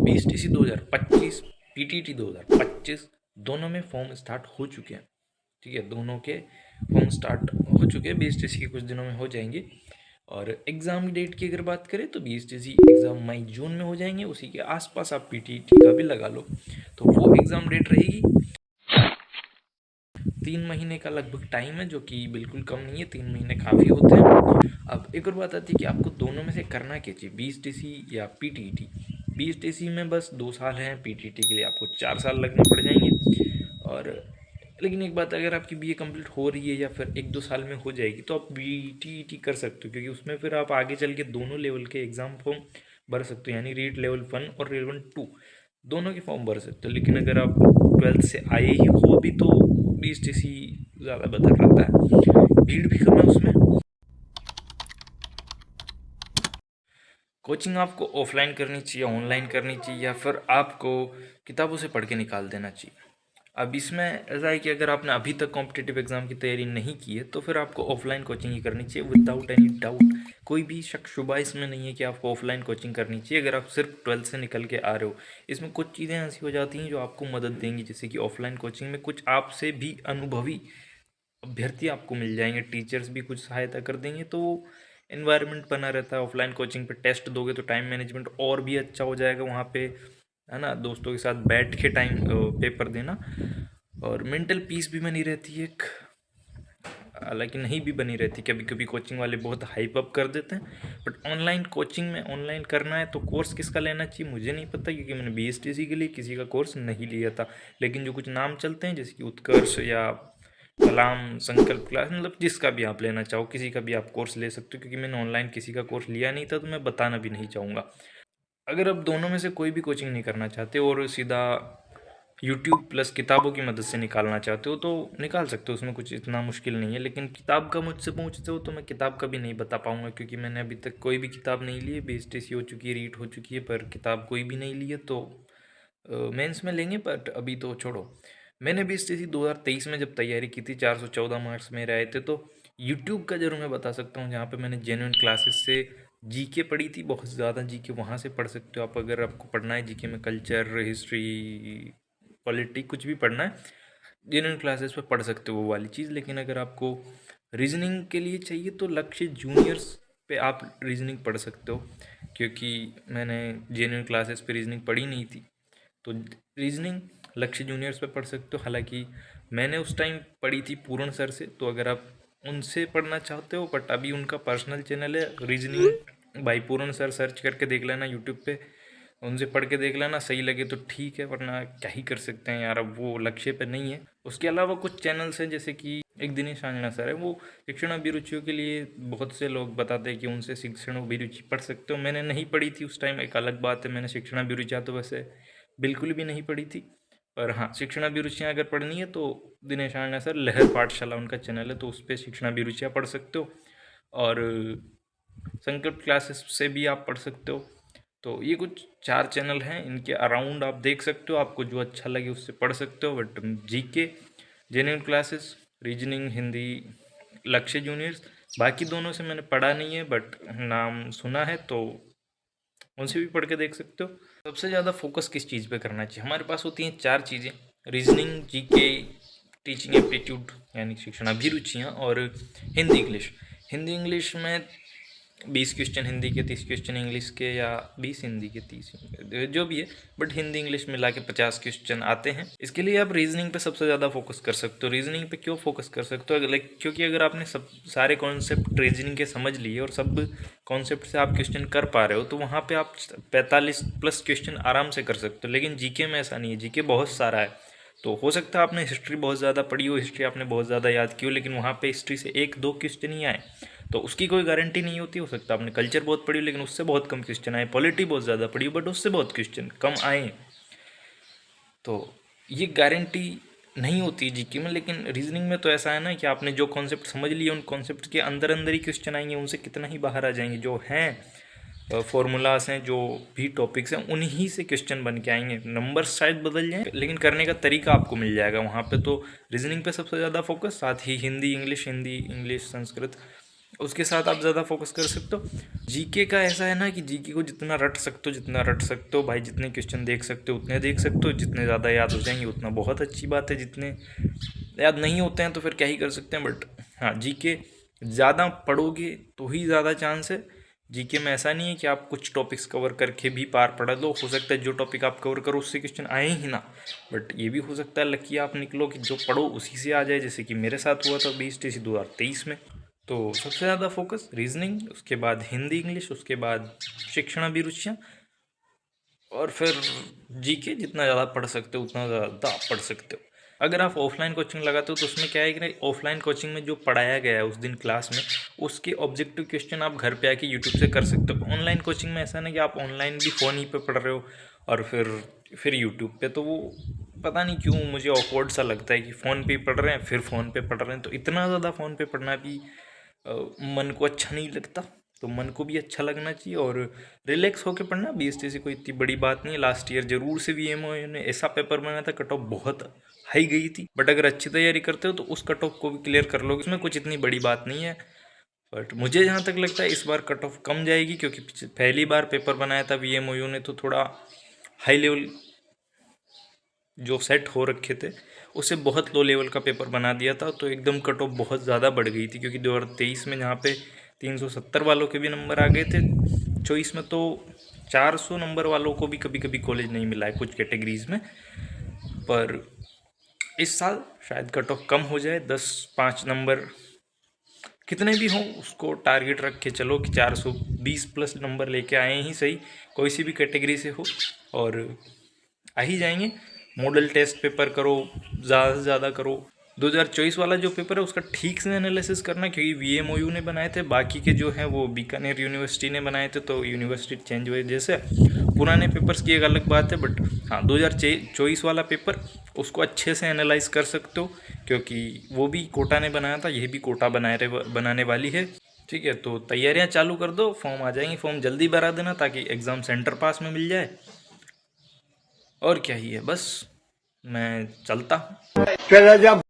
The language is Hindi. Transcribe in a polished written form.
बीएसटीसी 2025, पीटीटी 2025 दोनों में फॉर्म स्टार्ट हो चुके हैं। ठीक है, दोनों के फॉर्म स्टार्ट हो चुके हैं, बीएसटीसी के कुछ दिनों में हो जाएंगे। और एग्ज़ाम डेट की अगर बात करें तो बीएसटीसी एग्ज़ाम मई जून में हो जाएंगे, उसी के आसपास आप पीटीटी का भी लगा लो। तो वो एग्ज़ाम डेट रहेगी। 3 महीने का लगभग टाइम है, जो कि बिल्कुल कम नहीं है, 3 महीने काफ़ी होते हैं। अब एक और बात आती है कि आपको दोनों में से करना क्या चाहिए, बीएसटीसी या पीटीटी। बीएसटीसी में बस 2 साल हैं, पीटीटी के लिए आपको 4 साल लगने पड़ जाएंगे। और लेकिन एक बात, अगर आपकी बीए कंप्लीट हो रही है या फिर 1-2 साल में हो जाएगी तो आप बीटीटी कर सकते हो, क्योंकि उसमें फिर आप आगे चल के दोनों लेवल के एग्ज़ाम फॉर्म भर सकते हो, यानी रीट लेवल 1 और लेवल 2 दोनों के फॉर्म भर सकते हो। लेकिन अगर आप 12th से आए ही हो अभी तो बीएसटीसी ज़्यादा बेहतर रहता है, भीड़ भी कम है उसमें। कोचिंग आपको ऑफलाइन करनी चाहिए, ऑनलाइन करनी चाहिए, या फिर आपको किताबों से पढ़ के निकाल देना चाहिए। अब इसमें ऐसा है कि अगर आपने अभी तक कॉम्पिटिटिव एग्जाम की तैयारी नहीं की है तो फिर आपको ऑफलाइन कोचिंग ही करनी चाहिए, विदाउट एनी डाउट। कोई भी शक शुबा इसमें नहीं है कि आपको ऑफलाइन कोचिंग करनी चाहिए अगर आप सिर्फ 12th से निकल के आ रहे हो। इसमें कुछ चीज़ें ऐसी हो जाती हैं जो आपको मदद देंगी, जैसे कि ऑफलाइन कोचिंग में कुछ आपसे भी अनुभवी अभ्यर्थी आपको मिल जाएंगे, टीचर्स भी कुछ सहायता कर देंगे, तो इन्वायरमेंट बना रहता है। ऑफलाइन कोचिंग पे टेस्ट दोगे तो टाइम मैनेजमेंट और भी अच्छा हो जाएगा वहाँ पे, है ना, दोस्तों के साथ बैठ के टाइम पेपर देना। और मेंटल पीस भी बनी रहती है एक, हालांकि नहीं भी बनी रहती, कभी कभी कोचिंग वाले बहुत हाइप अप कर देते हैं। बट ऑनलाइन कोचिंग में ऑनलाइन करना है तो कोर्स किसका लेना चाहिए मुझे नहीं पता, क्योंकि मैंने बीएसटीसी के लिए किसी का कोर्स नहीं लिया था। लेकिन जो कुछ नाम चलते हैं जैसे कि उत्कर्ष या कलाम, संकल्प क्लास, मतलब जिसका भी आप लेना चाहो, किसी का भी आप कोर्स ले सकते हो, क्योंकि मैंने ऑनलाइन किसी का कोर्स लिया नहीं था तो मैं बताना भी नहीं चाहूँगा। अगर आप दोनों में से कोई भी कोचिंग नहीं करना चाहते और सीधा यूट्यूब प्लस किताबों की मदद से निकालना चाहते हो तो निकाल सकते हो, उसमें कुछ इतना मुश्किल नहीं है। लेकिन किताब का मुझसे पूछते हो तो मैं किताब का भी नहीं बता पाऊंगा, क्योंकि मैंने अभी तक कोई भी किताब नहीं ली है। बीएसटीसी हो चुकी है, रीट हो चुकी है, पर किताब कोई भी नहीं ली है। तो मेंस में लेंगे, बट अभी तो छोड़ो। मैंने बीएसटीसी 2023 में जब तैयारी की थी, 414 मार्क्स मेरे आए थे। तो यूट्यूब का जरूर मैं बता सकता हूँ, जहाँ पे मैंने जेन्युइन क्लासेस से जीके पढ़ी थी, बहुत ज़्यादा जीके वहाँ से पढ़ सकते हो आप। अगर आपको पढ़ना है जीके में, कल्चर, हिस्ट्री, पॉलिटी, कुछ भी पढ़ना है, जेन्युइन क्लासेस पे पढ़ सकते हो वो वाली चीज़। लेकिन अगर आपको रीजनिंग के लिए चाहिए तो लक्ष्य जूनियर्स पे आप रीजनिंग पढ़ सकते हो, क्योंकि मैंने जेन्युइन क्लासेस पे रीजनिंग पढ़ी नहीं थी। तो रीजनिंग लक्ष्य जूनियर्स पे पढ़ सकते हो। हालांकि मैंने उस टाइम पढ़ी थी पूर्ण सर से, तो अगर आप उनसे पढ़ना चाहते हो, बट अभी उनका पर्सनल चैनल है रीजनिंग बाई पूर्ण सर, सर्च करके देख लेना यूट्यूब पे, उनसे पढ़ के देख लेना, सही लगे तो ठीक है, वरना क्या ही कर सकते हैं यार, अब वो लक्ष्य पे नहीं है। उसके अलावा कुछ चैनल्स हैं, जैसे कि एक दिनेश आंजना सर है, वो शिक्षण अभिरुचियों के लिए बहुत से लोग बताते हैं कि उनसे शिक्षण अभिरुचि पढ़ सकते हो। मैंने नहीं पढ़ी थी उस टाइम, एक अलग बात है, मैंने शिक्षण अभिरुचियाँ तो वैसे बिल्कुल भी नहीं पढ़ी थी। पर हाँ, शिक्षण अभिरुचियाँ अगर पढ़नी है तो दिनेश आंजना सर, लहर पाठशाला उनका चैनल है, तो उस पर शिक्षण अभिरुचियाँ पढ़ सकते हो। और संकल्प क्लासेस से भी आप पढ़ सकते हो। तो ये कुछ 4 चैनल हैं, इनके अराउंड आप देख सकते हो, आपको जो अच्छा लगे उससे पढ़ सकते हो। But GK, genuine classes, reasoning, Hindi, लक्ष्य जूनियर्स, बाकी दोनों से मैंने पढ़ा नहीं है, बट नाम सुना है, तो उनसे भी पढ़ के देख सकते हो। सबसे ज़्यादा फोकस किस चीज़ पे करना चाहिए, हमारे पास होती हैं 4 चीज़ें: रीजनिंग, जीके, टीचिंग एप्टीट्यूड यानी शिक्षण अभिरुचियाँ, और हिंदी इंग्लिश। हिंदी इंग्लिश में 20 क्वेश्चन हिंदी के, 30 क्वेश्चन इंग्लिश के, या 20 हिंदी के 30 जो भी है, बट हिंदी इंग्लिश मिला के 50 क्वेश्चन आते हैं। इसके लिए आप रीजनिंग पे सबसे ज़्यादा फोकस कर सकते हो। रीजनिंग पे क्यों फोकस कर सकते हो, लाइक क्योंकि अगर आपने सब सारे कॉन्सेप्ट रीजनिंग के समझ लिए और सब कॉन्सेप्ट से आप क्वेश्चन कर पा रहे हो, तो वहाँ पे आप 45+ क्वेश्चन आराम से कर सकते हो। लेकिन जीके में ऐसा नहीं है, जीके बहुत सारा है। तो हो सकता है आपने हिस्ट्री बहुत ज़्यादा पढ़ी हो, हिस्ट्री आपने बहुत ज़्यादा याद की हो, लेकिन वहाँ पे हिस्ट्री से 1-2 क्वेश्चन ही आए, तो उसकी कोई गारंटी नहीं होती। हो सकता है आपने कल्चर बहुत पढ़ी हो लेकिन उससे बहुत कम क्वेश्चन आए, पॉलिटी बहुत ज़्यादा पढ़ी हो बट उससे बहुत क्वेश्चन कम आए। तो ये गारंटी नहीं होती जीके में। लेकिन रीजनिंग में तो ऐसा है ना कि आपने जो कॉन्सेप्ट समझ लिए, उन कॉन्सेप्ट के अंदर अंदर ही क्वेश्चन आएंगे, उनसे कितना ही बाहर आ जाएंगे। जो हैं फॉर्मूलाज हैं, जो भी टॉपिक्स हैं, उन्हीं से क्वेश्चन बन के आएंगे। नंबर शायद बदल जाएं, लेकिन करने का तरीका आपको मिल जाएगा वहाँ पे। तो रीजनिंग पे सबसे ज़्यादा फोकस, साथ ही हिंदी इंग्लिश, हिंदी इंग्लिश संस्कृत, उसके साथ आप ज़्यादा फोकस कर सकते हो। जीके का ऐसा है ना कि जीके को जितना रट सकते हो, जितना रट सकते हो भाई, जितने क्वेश्चन देख सकते हो उतने देख सकते हो, जितने ज़्यादा याद हो जाएंगे उतना बहुत अच्छी बात है, जितने याद नहीं होते हैं तो फिर क्या ही कर सकते हैं। बट हाँ, जीके ज़्यादा पढ़ोगे तो ही ज़्यादा चांस है। जीके में ऐसा नहीं है कि आप कुछ टॉपिक्स कवर करके भी पार पढ़ा लो, हो सकता है जो टॉपिक आप कवर करो उससे क्वेश्चन आए ही ना, बट ये भी हो सकता है लकी आप निकलो कि जो पढ़ो उसी से आ जाए, जैसे कि मेरे साथ हुआ था 20 2023 में। तो सबसे ज़्यादा फोकस रीजनिंग, उसके बाद हिंदी इंग्लिश, उसके बाद शिक्षण अभिरुचियाँ, और फिर जीके जितना ज़्यादा पढ़ सकते हो उतना ज़्यादा आप पढ़ सकते हो। अगर आप ऑफलाइन कोचिंग लगाते हो तो उसमें क्या है कि ऑफलाइन कोचिंग में जो पढ़ाया गया है उस दिन क्लास में, उसके ऑब्जेक्टिव क्वेश्चन आप घर पे आके यूट्यूब से कर सकते हो। ऑनलाइन कोचिंग में ऐसा नहीं कि आप ऑनलाइन भी फ़ोन ही पे पढ़ रहे हो और फिर यूट्यूब पे, तो वो पता नहीं क्यों मुझे ऑकवर्ड सा लगता है कि फ़ोन पे ही पढ़ रहे हैं फिर फ़ोन पे पढ़ रहे हैं, तो इतना ज़्यादा फ़ोन पे पढ़ना भी मन को अच्छा नहीं लगता। तो मन को भी अच्छा लगना चाहिए और रिलैक्स होकर पढ़ना। बीएसटी से कोई इतनी बड़ी बात नहीं है। लास्ट ईयर जरूर से वीएमओ ने ऐसा पेपर बनाया था, कट ऑफ बहुत हाई गई थी, बट अगर अच्छी तैयारी करते हो तो उस कट ऑफ को भी क्लियर कर लोगे, इसमें कुछ इतनी बड़ी बात नहीं है। बट मुझे जहाँ तक लगता है इस बार कट ऑफ कम जाएगी, क्योंकि पहली बार पेपर बनाया था वीएमओ ने तो थोड़ा हाई लेवल जो सेट हो रखे थे उससे बहुत लो लेवल का पेपर बना दिया था, तो एकदम कट ऑफ बहुत ज़्यादा बढ़ गई थी। क्योंकि 2023 में जहाँ पे 370 वालों के भी नंबर आ गए थे चॉइस में, तो 400 नंबर वालों को भी कभी कभी कॉलेज नहीं मिला है कुछ कैटेगरीज में। पर इस साल शायद कट ऑफ कम हो जाए, 10-5 नंबर कितने भी हों उसको टारगेट रख के चलो कि 420 प्लस नंबर लेके आए ही सही, कोई सी भी कैटेगरी से हो, और आ ही जाएंगे। मॉडल टेस्ट पेपर करो, ज़्यादा से ज़्यादा करो। 2024 वाला जो पेपर है उसका ठीक से एनालिसिस करना, क्योंकि वीएमओयू ने बनाए थे, बाकी के जो हैं वो बीकानेर यूनिवर्सिटी ने बनाए थे, तो यूनिवर्सिटी चेंज हुए जैसे पुराने पेपर्स की एक अलग बात है। बट हाँ, 2024 वाला पेपर उसको अच्छे से एनालाइज कर सकते हो, क्योंकि वो भी कोटा ने बनाया था, यह भी कोटा बनाने वाली है। ठीक है, तो तैयारियां चालू कर दो, फॉर्म आ जाएंगे, फॉर्म जल्दी भरा देना ताकि एग्ज़ाम सेंटर पास में मिल जाए। और क्या ही है, बस मैं चलता हूँ।